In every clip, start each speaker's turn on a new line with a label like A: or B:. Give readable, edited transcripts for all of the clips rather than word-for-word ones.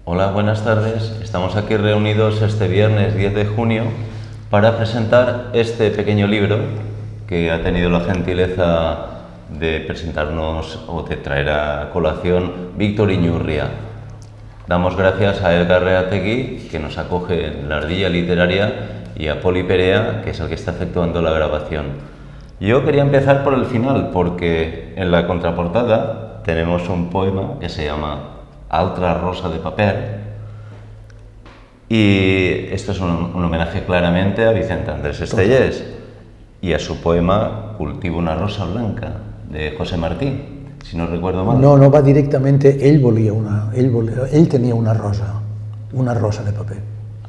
A: Hola, buenas tardes. Estamos aquí reunidos este viernes 10 de junio para presentar este pequeño libro que ha tenido la gentileza de presentarnos o de traer a colación Víctor Iñurria. Damos gracias a Edgar Reategui, que nos acoge en la Ardilla Literaria, y a Poli Perea, que es el que está efectuando la grabación. Yo quería empezar por el final, porque en la contraportada tenemos un poema que se llama Altra rosa de papel, y esto es un homenaje claramente a Vicente Andrés Estellés y a su poema Cultivo una rosa blanca, de José Martí, si no recuerdo mal.
B: No va directamente, él tenía una rosa de paper.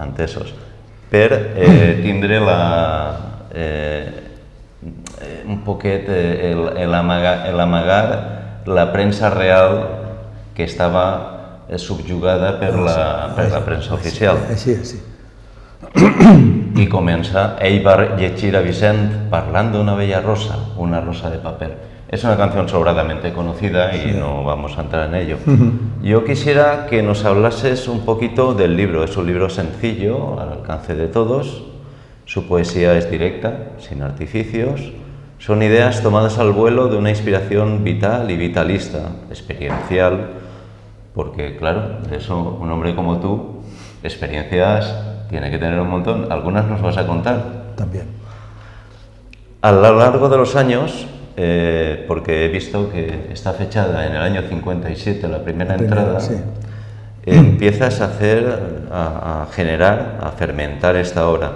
A: Entesos. Per tindre un poquet amagar la premsa real que estava subjugada per la premsa oficial.
B: Sí.
A: I comença, ell va llegir a Vicent parlant d'una bella rosa, una rosa de paper. Es una canción sobradamente conocida y no vamos a entrar en ello. Yo quisiera que nos hablases un poquito del libro. Es un libro sencillo, al alcance de todos. Su poesía es directa, sin artificios. Son ideas tomadas al vuelo de una inspiración vital y vitalista, experiencial, porque, claro, de eso un hombre como tú, experiencias tiene que tener un montón. Algunas nos vas a contar.
B: También.
A: A lo largo de los años, porque he visto que está fechada en el año 57, la primera entrada,
B: sí.
A: Empiezas a generar, a fermentar esta obra.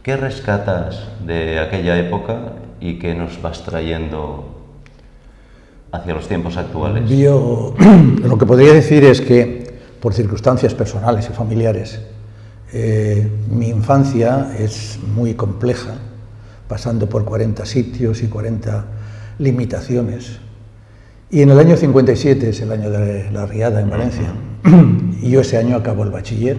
A: ¿Qué rescatas de aquella época y qué nos vas trayendo hacia los tiempos actuales?
B: Yo lo que podría decir es que, por circunstancias personales y familiares, mi infancia es muy compleja, pasando por 40 sitios y 40 limitaciones. Y en el año 57, es el año de la Riada en Valencia, y yo ese año acabo el bachiller,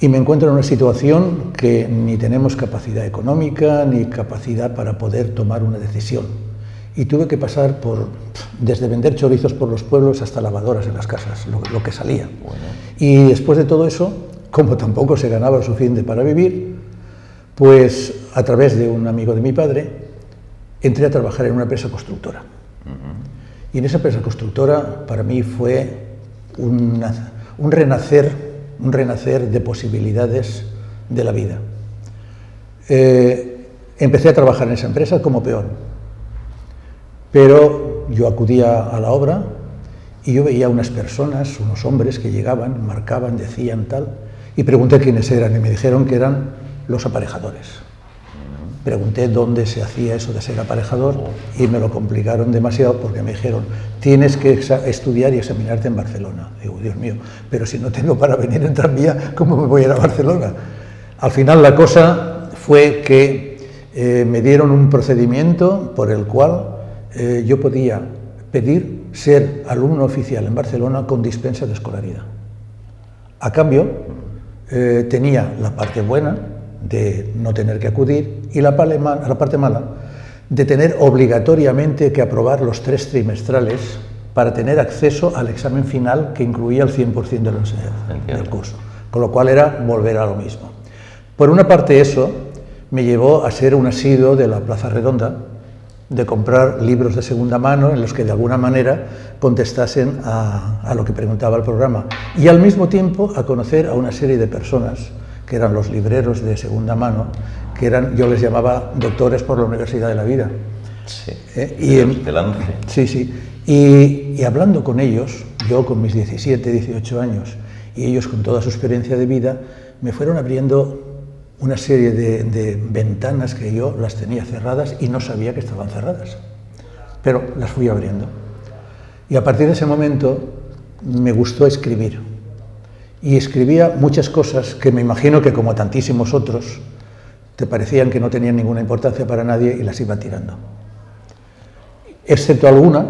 B: y me encuentro en una situación que ni tenemos capacidad económica ni capacidad para poder tomar una decisión. Y tuve que pasar desde vender chorizos por los pueblos hasta lavadoras en las casas, lo que salía.
A: Bueno.
B: Y después de todo eso, como tampoco se ganaba lo suficiente para vivir, pues a través de un amigo de mi padre entré a trabajar en una empresa constructora. Y en esa empresa constructora para mí fue un renacer de posibilidades de la vida. Empecé a trabajar en esa empresa como peón, pero yo acudía a la obra y yo veía unas personas, unos hombres que llegaban, marcaban, decían tal, y pregunté quiénes eran y me dijeron que eran los aparejadores. Pregunté dónde se hacía eso de ser aparejador y me lo complicaron demasiado porque me dijeron, tienes que estudiar y examinarte en Barcelona. Digo, Dios mío, pero si no tengo para venir en tranvía, ¿cómo me voy a ir a Barcelona? Al final la cosa fue que me dieron un procedimiento por el cual yo podía pedir ser alumno oficial en Barcelona con dispensa de escolaridad. A cambio, tenía la parte buena de no tener que acudir y la parte mala de tener obligatoriamente que aprobar los 3 trimestrales para tener acceso al examen final que incluía el 100% de la enseñanza del curso, con lo cual era volver a lo mismo. Por una parte eso me llevó a ser un asiduo de la Plaza Redonda, de comprar libros de segunda mano en los que de alguna manera contestasen a lo que preguntaba el programa y al mismo tiempo a conocer a una serie de personas que eran los libreros de segunda mano, que eran, yo les llamaba doctores por la Universidad de la Vida.
A: Sí,
B: Sí. Y hablando con ellos, yo con mis 17, 18 años, y ellos con toda su experiencia de vida, me fueron abriendo una serie de ventanas que yo las tenía cerradas y no sabía que estaban cerradas, pero las fui abriendo. Y a partir de ese momento me gustó escribir. Y escribía muchas cosas que me imagino que, como tantísimos otros, te parecían que no tenían ninguna importancia para nadie y las iba tirando. Excepto alguna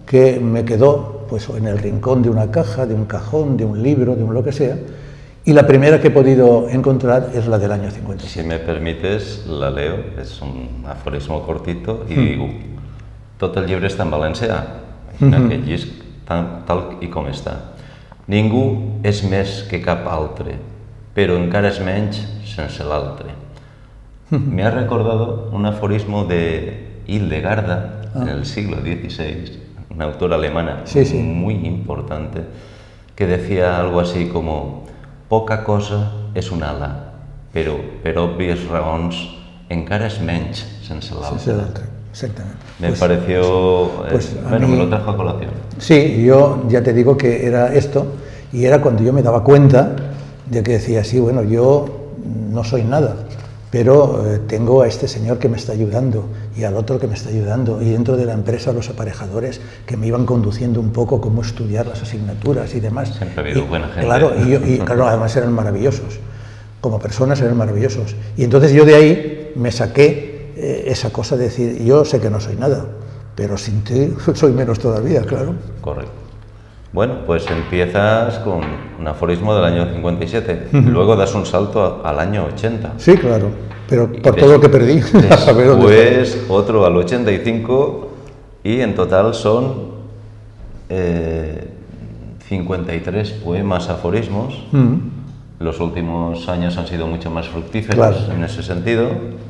B: que me quedó pues, en el rincón de una caja, de un cajón, de un libro, de un lo que sea, y la primera que he podido encontrar es la del año 57.
A: Si me permites, la leo, es un aforismo cortito, y digo, tot el llibre està en valencià, que llisc tal i com està. Ningú és més que cap altre, pero encara és menys sense l'altre. Me ha recordado un aforismo de Hildegarda en el siglo XVI, una autora alemana muy importante, que decía algo así como: poca cosa és un ala, però per òbvies raons encara és menys sense l'altre.
B: Exactamente.
A: Me pareció... bueno, me lo trajo a colación.
B: Sí, yo ya te digo que era esto, y era cuando yo me daba cuenta de que decía, sí, bueno, yo no soy nada, pero tengo a este señor que me está ayudando y al otro que me está ayudando, y dentro de la empresa los aparejadores que me iban conduciendo un poco cómo estudiar las asignaturas y demás.
A: Siempre ha habido buena gente.
B: Claro, y claro, además eran maravillosos, como personas eran maravillosos. Y entonces yo de ahí me saqué esa cosa de decir, yo sé que no soy nada, pero sin ti soy menos todavía, claro.
A: Correcto. Bueno, pues empiezas con un aforismo del año 57, luego das un salto al año 80.
B: Sí, claro, pero por todo lo que perdí.
A: Después otro al 85 y en total son 53 poemas aforismos. Los últimos años han sido mucho más fructíferos en ese sentido.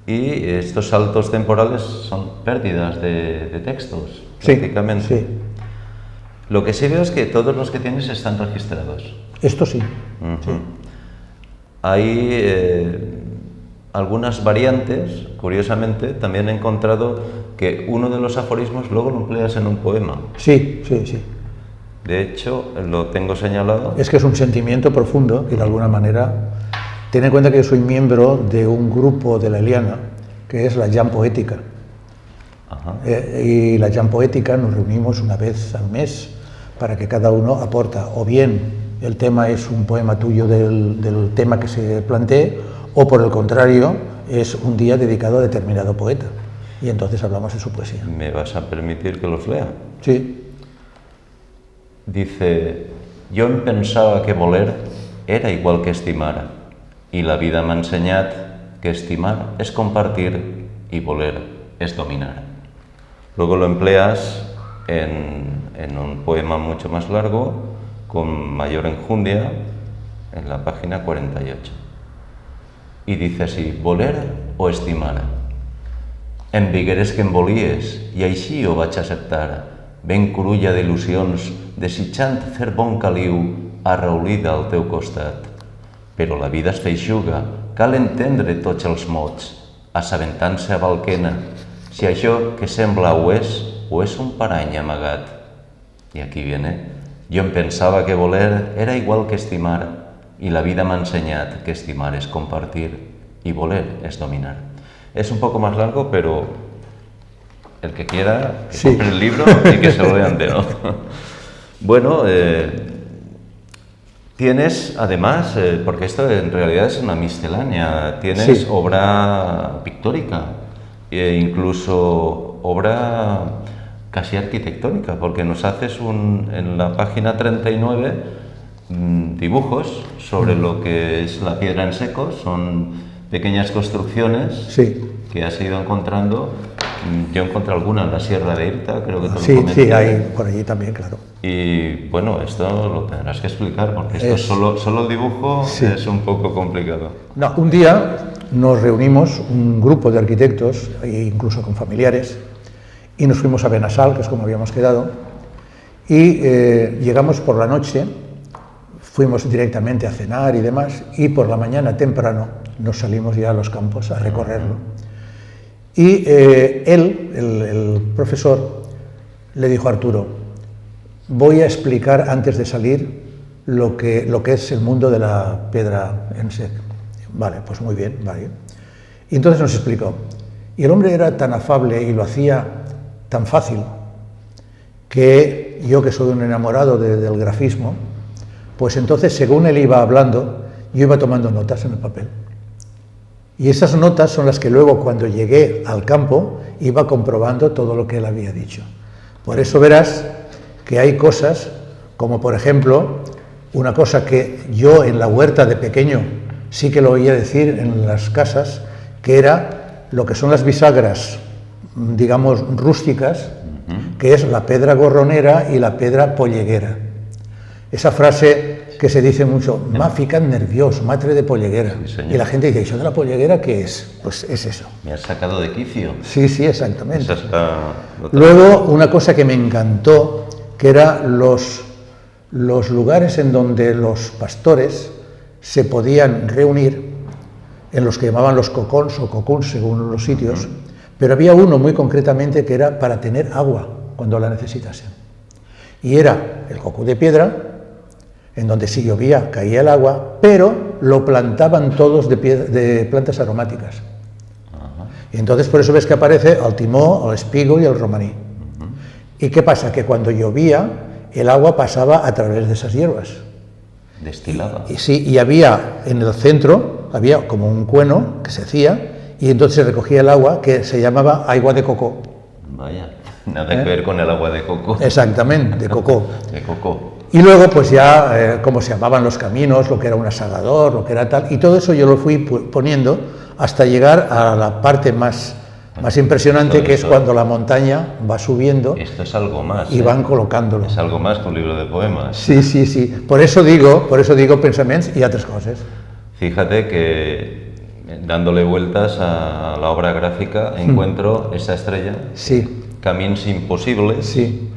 A: Y estos saltos temporales son pérdidas de textos, prácticamente.
B: Sí.
A: Lo que sí veo es que todos los que tienes están registrados.
B: Esto sí.
A: Sí. Hay algunas variantes, curiosamente, también he encontrado que uno de los aforismos luego lo empleas en un poema.
B: Sí.
A: De hecho, lo tengo señalado.
B: Es que es un sentimiento profundo y de alguna manera... Ten en cuenta que yo soy miembro de un grupo de la Eliana, que es la Jam Poética. Y la Jam Poética nos reunimos una vez al mes para que cada uno aporta, o bien el tema es un poema tuyo del tema que se plantee, o por el contrario, es un día dedicado a determinado poeta. Y entonces hablamos de su poesía.
A: ¿Me vas a permitir que los lea?
B: Sí.
A: Dice: yo em pensava que voler era igual que estimar. Y la vida m'ha ensenyat que estimar es compartir y voler es dominar. Luego lo empleas en un poema mucho más largo, con mayor enjundia, en la página 48. Y dice así: voler o estimar. Em digueres que em volies i així ho vaig acceptar, ben curulla d'il·lusions, desitjant fer bon caliu arraulida al teu costat. Però la vida es feixuga, cal entendre tots els mots, assabentant-se a balquena, si això que sembla o és un parany amagat. I aquí viene: jo em pensava que voler era igual que estimar, y la vida m'ha ensenyat que estimar es compartir y voler es dominar. Es un poco más largo, pero el que quiera, que compre el libro y que se lo lea entero. Bueno, tienes, además, porque esto en realidad es una miscelánea, tienes obra pictórica e incluso obra casi arquitectónica, porque nos haces en la página 39 dibujos sobre lo que es la piedra en seco, son pequeñas construcciones que has ido encontrando. Yo encontré alguna en la Sierra de Irta, creo que te lo comenté.
B: Sí, hay por allí también, claro.
A: Y bueno, esto lo tendrás que explicar, porque esto solo el dibujo es un poco complicado.
B: No, un día nos reunimos, un grupo de arquitectos, incluso con familiares, y nos fuimos a Benassal, que es como habíamos quedado, y llegamos por la noche, fuimos directamente a cenar y demás, y por la mañana temprano nos salimos ya a los campos a recorrerlo. Y él, el profesor, le dijo a Arturo: voy a explicar antes de salir lo que es el mundo de la piedra en seco. Vale, pues muy bien, vale. Y entonces nos explicó. Y el hombre era tan afable y lo hacía tan fácil que yo, que soy un enamorado del grafismo, pues entonces, según él iba hablando, yo iba tomando notas en el papel. Y esas notas son las que luego, cuando llegué al campo, iba comprobando todo lo que él había dicho. Por eso verás que hay cosas, como por ejemplo, una cosa que yo en la huerta de pequeño sí que lo oía decir en las casas, que era lo que son las bisagras, digamos, rústicas, que es la pedra gorronera y la pedra polleguera. Esa frase que se dice mucho, "m'ha ficat nerviós, matre de polleguera".
A: Sí, señor.
B: Y la gente dice, ¿eso de la polleguera qué es? Pues es eso.
A: Me has sacado de quicio.
B: Sí, sí, exactamente.
A: Esa es la-
B: Luego, una cosa que me encantó, que era los lugares en donde los pastores se podían reunir, en los que llamaban los cocons o cocuns, según los sitios, pero había uno muy concretamente que era para tener agua cuando la necesitasen. Y era el cocú de piedra, en donde si llovía caía el agua, pero lo plantaban todos de plantas aromáticas. Y entonces por eso ves que aparece el timó, el espigo y el romaní. ¿Y qué pasa? Que cuando llovía, el agua pasaba a través de esas hierbas.
A: Destilada.
B: Y sí, y había en el centro, había como un cueno que se hacía, y entonces se recogía el agua que se llamaba agua de coco.
A: Vaya, nada que ver con el agua de coco.
B: Exactamente, de coco.
A: De coco.
B: Y luego, pues ya, cómo se llamaban los caminos, lo que era un asagador, lo que era tal, y todo eso yo lo fui poniendo hasta llegar a la parte más impresionante, que es cuando la montaña va subiendo
A: Esto es algo más.
B: y van colocándolo.
A: Es algo más que un libro de poemas.
B: Sí, sí, sí. Por eso digo pensaments y otras cosas.
A: Fíjate que dándole vueltas a la obra gráfica encuentro esa estrella,
B: Sí,
A: Camins Imposibles.
B: sí.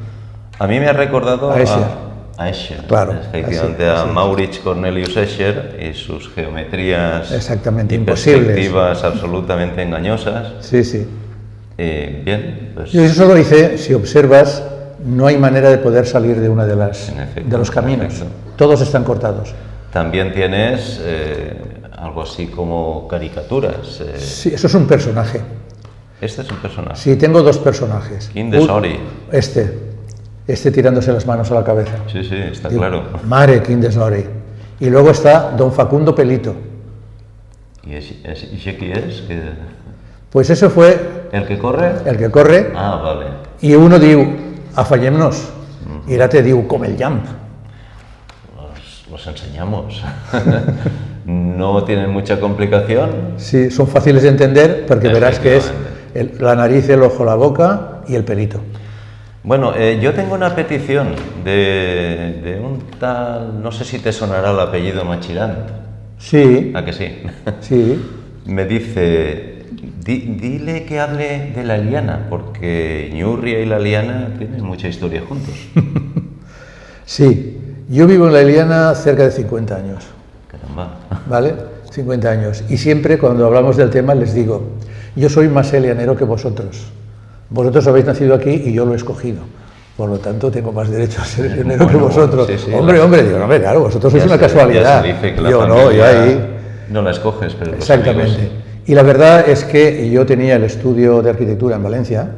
A: A mí me ha recordado
B: A Escher.
A: a Escher,
B: Claro,
A: efectivamente,
B: así,
A: a
B: así.
A: Maurits Cornelius Escher y sus geometrías
B: Exactamente,
A: y
B: imposibles.
A: perspectivas absolutamente engañosas.
B: Sí, sí.
A: Bien, pues
B: Yo eso solo hice, si observas, no hay manera de poder salir de una de
A: En efecto,
B: los caminos.
A: en efecto.
B: Todos están cortados.
A: también tienes algo así como caricaturas.
B: Sí, eso es un personaje.
A: Este es un personaje.
B: Sí, tengo dos personajes.
A: King de Sori.
B: Este tirándose las manos a la cabeza.
A: Sí, sí, está
B: Digo,
A: claro.
B: Mare, King de Sori. Y luego está don Facundo Pelito.
A: ¿Y ese quién es?
B: Pues eso fue
A: ¿El que corre?
B: el que corre,
A: Ah, vale.
B: y uno diu, afallem-nos. I l'altre diu, com el llamp.
A: Los enseñamos. No tienen mucha complicación.
B: Sí, son fáciles de entender porque verás que es
A: Efectivamente.
B: la nariz, el ojo, la boca y el pelito.
A: Bueno, yo tengo una petición de un tal, no sé si te sonará el apellido Machirant.
B: Sí,
A: ¿A que sí?
B: sí.
A: Me dice, dile que hable de la liana, porque Ñurria y la liana tienen mucha historia juntos.
B: Sí, yo vivo en la Eliana cerca de 50 años,
A: Caramba.
B: ¿vale? 50 años. Y siempre cuando hablamos del tema les digo, yo soy más elianero que vosotros. Vosotros habéis nacido aquí y yo lo he escogido. Por lo tanto, tengo más derecho a ser elianero que
A: Bueno,
B: vosotros.
A: sí, sí,
B: hombre, digo, no, claro, vosotros sois una casualidad.
A: Ya se dice que la
B: yo no,
A: familia
B: yo ahí...
A: no la escoges, pero los
B: Exactamente.
A: amigos sí.
B: Y la verdad es que yo tenía el estudio de arquitectura en Valencia,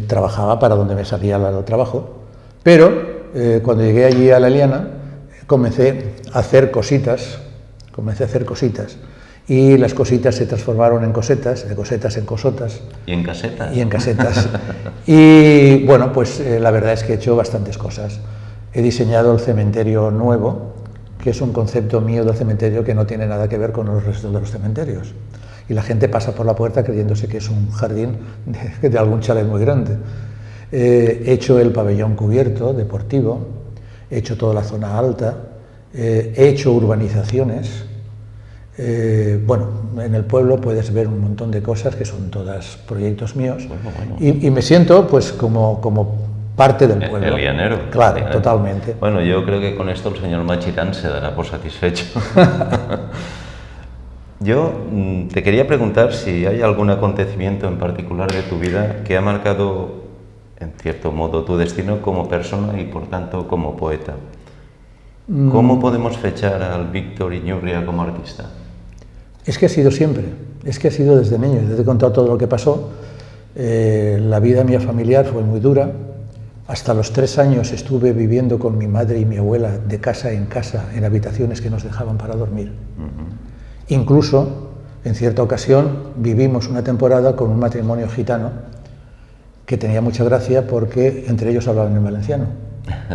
B: trabajaba para donde me salía el trabajo, pero cuando llegué allí a la Eliana comencé a hacer cositas, y las cositas se transformaron en cosetas, de cosetas en cosotas.
A: ¿Y en casetas?
B: Y en casetas. Y bueno, pues la verdad es que he hecho bastantes cosas. He diseñado el cementerio nuevo, que es un concepto mío del cementerio que no tiene nada que ver con los restos de los cementerios. Y la gente pasa por la puerta creyéndose que es un jardín de algún chalet muy grande. He hecho el pabellón cubierto, deportivo, he hecho toda la zona alta, he hecho urbanizaciones. Bueno, en el pueblo puedes ver un montón de cosas que son todas proyectos míos.
A: Bueno.
B: Y me siento pues como parte del pueblo.
A: El llanero.
B: Claro, totalmente.
A: Bueno, yo creo que con esto el señor Machirán se dará por satisfecho. Yo te quería preguntar si hay algún acontecimiento en particular de tu vida que ha marcado, en cierto modo, tu destino como persona y, por tanto, como poeta. ¿Cómo podemos fechar al Víctor Iñurria como artista?
B: Es que ha sido siempre, es que ha sido desde niño. Yo te he contado todo lo que pasó. La vida mía familiar fue muy dura. Hasta los 3 años estuve viviendo con mi madre y mi abuela de casa en habitaciones que nos dejaban para dormir. Incluso, en cierta ocasión, vivimos una temporada con un matrimonio gitano que tenía mucha gracia porque entre ellos hablaban en valenciano.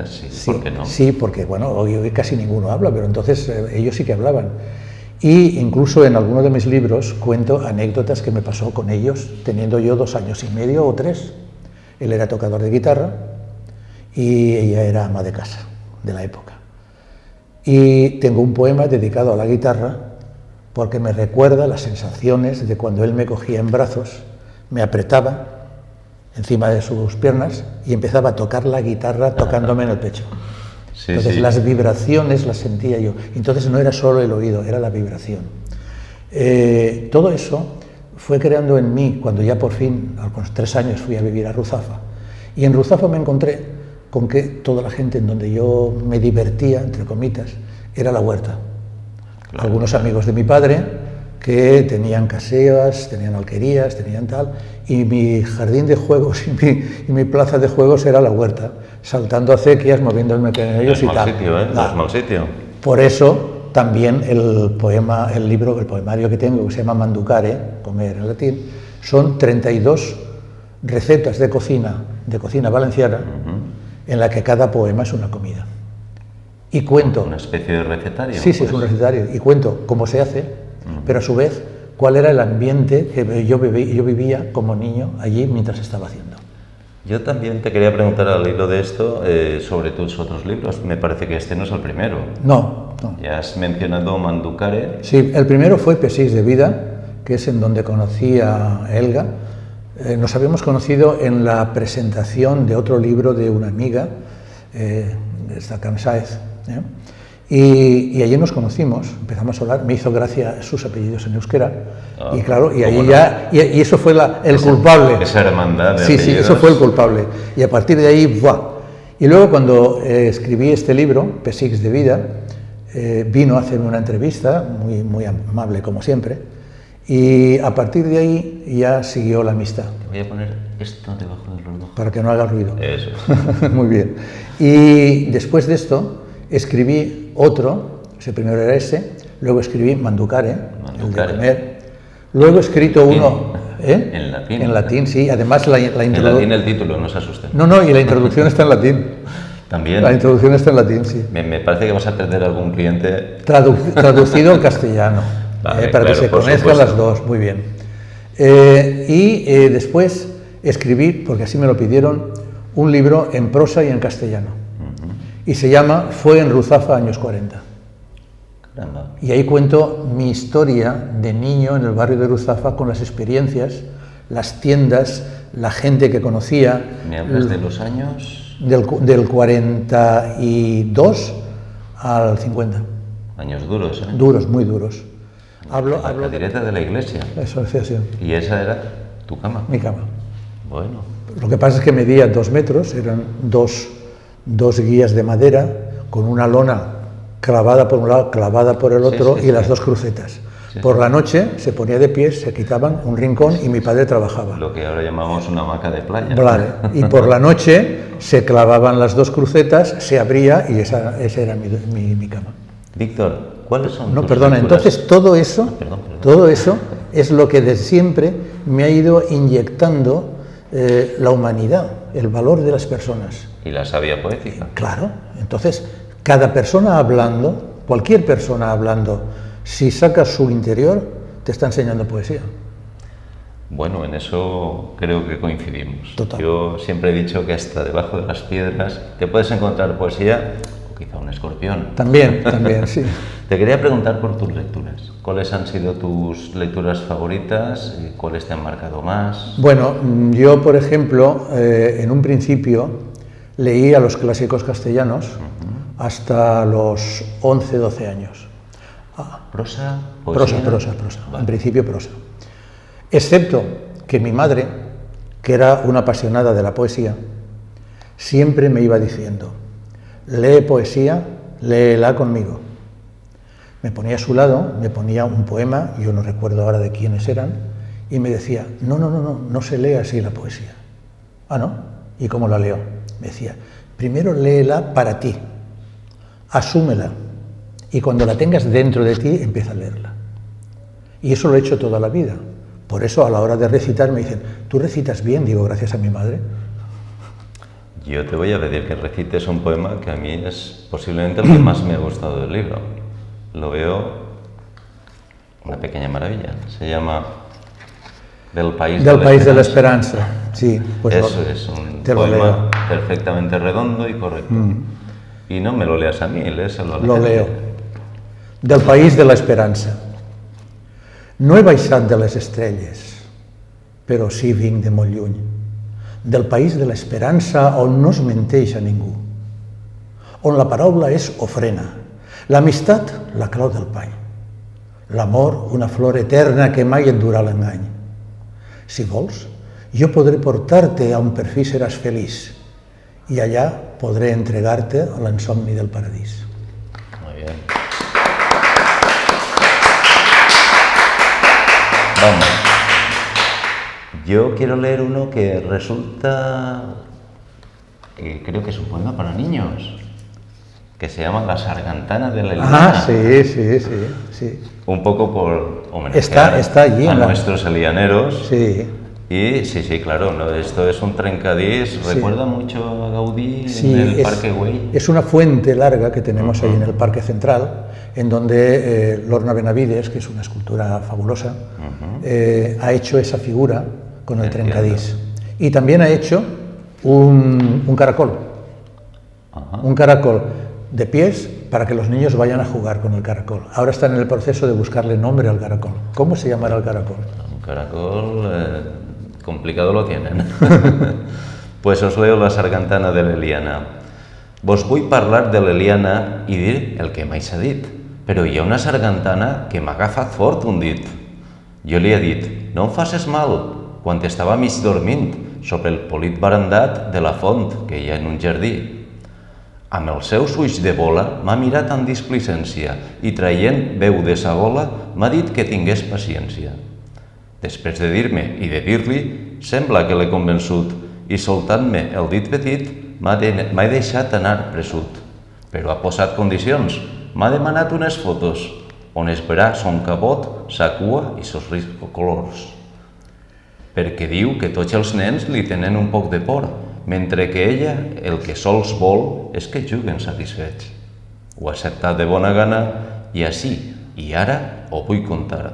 A: Sí, ¿por qué no?
B: Sí, porque bueno, hoy casi ninguno habla, pero entonces ellos sí que hablaban. Y incluso en alguno de mis libros cuento anécdotas que me pasó con ellos, teniendo yo 2 años y medio o 3. Él era tocador de guitarra y ella era ama de casa. de la época. Y tengo un poema dedicado a la guitarra porque me recuerda las sensaciones de cuando él me cogía en brazos, me apretaba encima de sus piernas y empezaba a tocar la guitarra tocándome en el pecho.
A: Sí,
B: Entonces
A: sí.
B: las vibraciones las sentía yo. Entonces no era solo el oído, era la vibración. Todo eso fue creando en mí, cuando ya por fin, a los 3 años, fui a vivir a Ruzafa. Y en Ruzafa me encontré con que toda la gente en donde yo me divertía, entre comitas, era la huerta.
A: Claro.
B: Algunos amigos de mi padre que tenían caseas, tenían alquerías, tenían tal, y mi jardín de juegos y mi plaza de juegos era la huerta, saltando acequias, moviéndome con ellos y tal.
A: No es mal sitio.
B: Por eso también el poemario que tengo, que se llama Manducare, comer en latín, son 32 recetas de cocina valenciana, en la que cada poema es una comida. Y cuento...
A: ¿Una especie de recetario?
B: Sí, es un recetario. Y cuento cómo se hace, pero a su vez cuál era el ambiente que yo vivía como niño allí mientras estaba haciendo.
A: Yo también te quería preguntar al hilo de esto sobre tus otros libros. Me parece que este no es el primero.
B: No.
A: Ya has mencionado Manducare.
B: Sí, el primero fue Pesics de vida, que es en donde conocí a Elga. Nos habíamos conocido en la presentación de otro libro de una amiga, Stacan Saez, y allí nos conocimos, empezamos a hablar, me hizo gracia sus apellidos en euskera, y claro, y ahí y eso fue el culpable.
A: Esa hermandad de
B: Sí, eso fue el culpable. Y a partir de ahí, ¡buah! Y luego cuando escribí este libro, Pesics de vida, vino a hacerme una entrevista, muy amable como siempre, y a partir de ahí ya siguió la amistad.
A: Te voy a poner esto debajo del reloj.
B: Para que no haga ruido.
A: Eso.
B: Muy bien. Y después de esto escribí otro, primero era ese, luego escribí Manducare, el de comer. Luego he escrito uno...
A: En latín.
B: En latín, sí. Además la
A: En latín el título, no se asusten.
B: No, y la introducción está en latín.
A: También.
B: La introducción está en latín, sí.
A: Me parece que vas a perder algún cliente.
B: Traducido al castellano,
A: Vale,
B: para que se conozcan las dos, muy bien. Después escribí, porque así me lo pidieron, un libro en prosa y en castellano. Y se llama Fue en Ruzafa, años 40.
A: Caramba.
B: Y ahí cuento mi historia de niño en el barrio de Ruzafa con las experiencias, las tiendas, la gente que conocía.
A: ¿Me hablas de los años?
B: Del 42 al 50.
A: Años duros, ¿eh?
B: Duros, muy duros.
A: La cadireta de la iglesia.
B: Eso decía así.
A: ¿Y esa era tu cama?
B: Mi cama.
A: Bueno.
B: Lo que pasa es que medía 2 metros, eran dos guías de madera con una lona clavada por un lado, clavada por el otro, y las dos crucetas. Por la noche se ponía de pie, se quitaban un rincón y mi padre trabajaba.
A: Lo que ahora llamamos una hamaca de playa.
B: Vale. Y por la noche se clavaban las dos crucetas, se abría y esa era mi cama.
A: Víctor, ¿cuáles son
B: No,
A: tus
B: perdona,
A: lecturas?
B: entonces todo eso es lo que desde siempre me ha ido inyectando la humanidad, el valor de las personas.
A: Y la savia poética.
B: Claro, entonces cada persona hablando, cualquier persona hablando, si sacas su interior, te está enseñando poesía.
A: Bueno, en eso creo que coincidimos.
B: Total.
A: Yo siempre he dicho que hasta debajo de las piedras te puedes encontrar poesía, o quizá un escorpión.
B: También, sí.
A: Te quería preguntar por tus lecturas. ¿Cuáles han sido tus lecturas favoritas? ¿Y cuáles te han marcado más?
B: Bueno, yo, por ejemplo, en un principio leí a los clásicos castellanos hasta los 11, 12 años.
A: ¿Prosa? ¿Poesía?
B: Prosa.
A: Vale.
B: En principio prosa. Excepto que mi madre, que era una apasionada de la poesía, siempre me iba diciendo: lee poesía, léela conmigo. Me ponía a su lado, me ponía un poema, yo no recuerdo ahora de quiénes eran, y me decía: no se lee así la poesía. Ah, ¿no? ¿Y cómo la leo? Me decía: primero léela para ti, asúmela, y cuando la tengas dentro de ti, empieza a leerla. Y eso lo he hecho toda la vida. Por eso a la hora de recitar me dicen: ¿tú recitas bien? Digo: gracias a mi madre.
A: Yo te voy a pedir que recites un poema que a mí es posiblemente el que más me ha gustado del libro. Lo veo una pequeña maravilla. Se llama Del País
B: de la Esperanza. Sí, pues
A: eso es un
B: te lo
A: poema
B: leo.
A: perfectamente redondo y correcto. Y no me lo leas a mí, léeselo a la
B: Lo
A: gente.
B: leo. Del país de l'esperança. No he baixat de les estrelles, però sí vinc de molt lluny. Del país de l'esperança on no es menteix a ningú. On la paraula és ofrena. L'amistat, la clau del pany. L'amor, una flor eterna que mai et durà l'engany. Si vols, jo podré portar-te a on per fi seràs feliç i allà podré entregar-te a l'ensomni del paradís.
A: Muy bien. Vamos. Yo quiero leer uno que resulta, creo que es un poema para niños, que se llama La sargantana de la Eliana.
B: Ah, sí, sí, sí, sí.
A: Un poco por homenajear
B: Está allí
A: a
B: en la-
A: nuestros elianeros.
B: Sí,
A: Y sí, claro, ¿no? Esto es un trencadís,
B: Sí.
A: recuerda mucho a Gaudí
B: sí,
A: en el Parque Güell.
B: es una fuente larga que tenemos ahí en el Parque Central, en donde Lorna Benavides, que es una escultura fabulosa, ha hecho esa figura con el
A: Entiendo.
B: trencadís. Y también ha hecho un caracol, un caracol de pies para que los niños vayan a jugar con el caracol. Ahora están en el proceso de buscarle nombre al caracol. ¿Cómo se llamará el caracol?
A: Un caracol complicado lo tienen. Pues os leo La sargantana de l'Eliana. Vos vull parlar de l'Eliana i dir el que mai s'ha dit, però hi ha una sargantana que m'ha agafat fort un dit. Jo li he dit, no em faces mal, quan estava mig dormint sobre el polit barandat de la font que hi ha en un jardí. Amb els seus ulls de bola m'ha mirat amb displicència i traient veu de sa gola m'ha dit que tingués paciència. Després de dir-me i de dir-li, sembla que l'he convençut i soltant-me el dit petit m'ha deixat anar presut. Però ha posat condicions, m'ha demanat unes fotos on es verà son cabot, sa cua i sos colors. Perquè diu que tots els nens li tenen un poc de por, mentre que ella el que sols vol és que juguen satisfets. Ho ha acceptat de bona gana i així, i ara ho vull contar,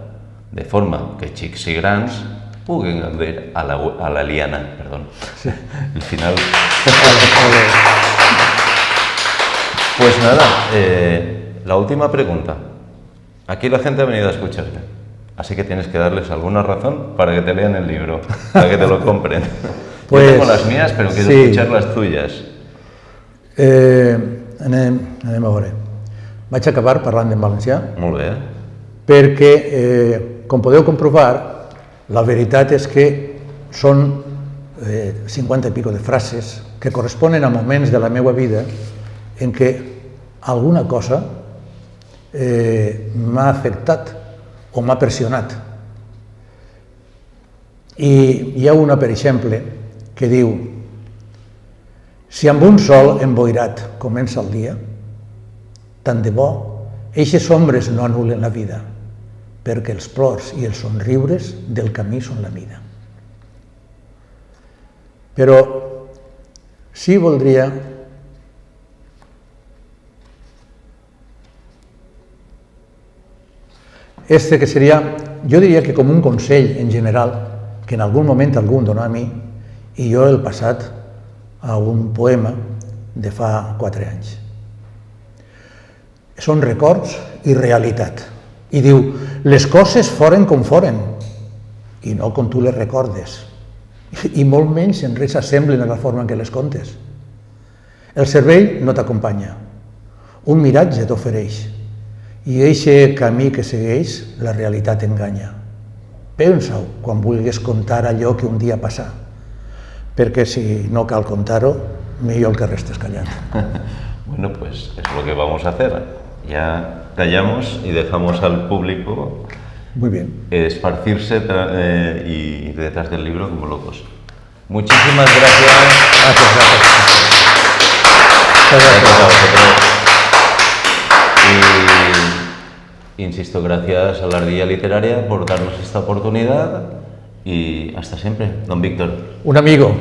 A: de forma que xics i grans puguen gaudir a la liana. Perdón. El final. Pues nada, la última pregunta. Aquí la gente ha venido a escucharte, así que tienes que darles alguna razón para que te lean el libro, para que te lo compren.
B: Pues,
A: yo tengo las mías, pero quiero
B: sí.
A: escuchar las tuyas.
B: Anem a veure. Vaig acabar parlant en valencià
A: Molt bé.
B: perquè, com podeu comprovar, la veritat és que són 50 i pico de frases que corresponen a moments de la meva vida en què alguna cosa m'ha afectat o m'ha pressionat. I hi ha una, per exemple, que diu: si amb un sol emboirat comença el dia, tant de bo eixes ombres no anulen la vida, perquè els plors i els somriures del camí són la mida. Però sí voldria que seria, jo diria que com un consell en general, que en algun moment algú em dona a mi, i jo el passat a un poema de fa 4 anys. Són records i realitat. I diu, les coses foren com foren, i no com tu les recordes, i molt menys en res s'assemblen a la forma en què les contes. El cervell no t'acompanya, un miratge t'ofereix, i eixe camí que segueix la realitat enganya. Pensa-ho quan vulguis contar allò que un dia passà, perquè si no cal contar-ho, millor el que restes callat.
A: Bueno, pues es lo que vamos a hacer. Ya callamos y dejamos al público
B: Muy bien.
A: esparcirse y detrás del libro como locos. Muchísimas gracias.
B: Gracias.
A: Gracias a vosotros. Y insisto, gracias a la Ardilla Literaria por darnos esta oportunidad y hasta siempre, don Víctor.
B: Un amigo.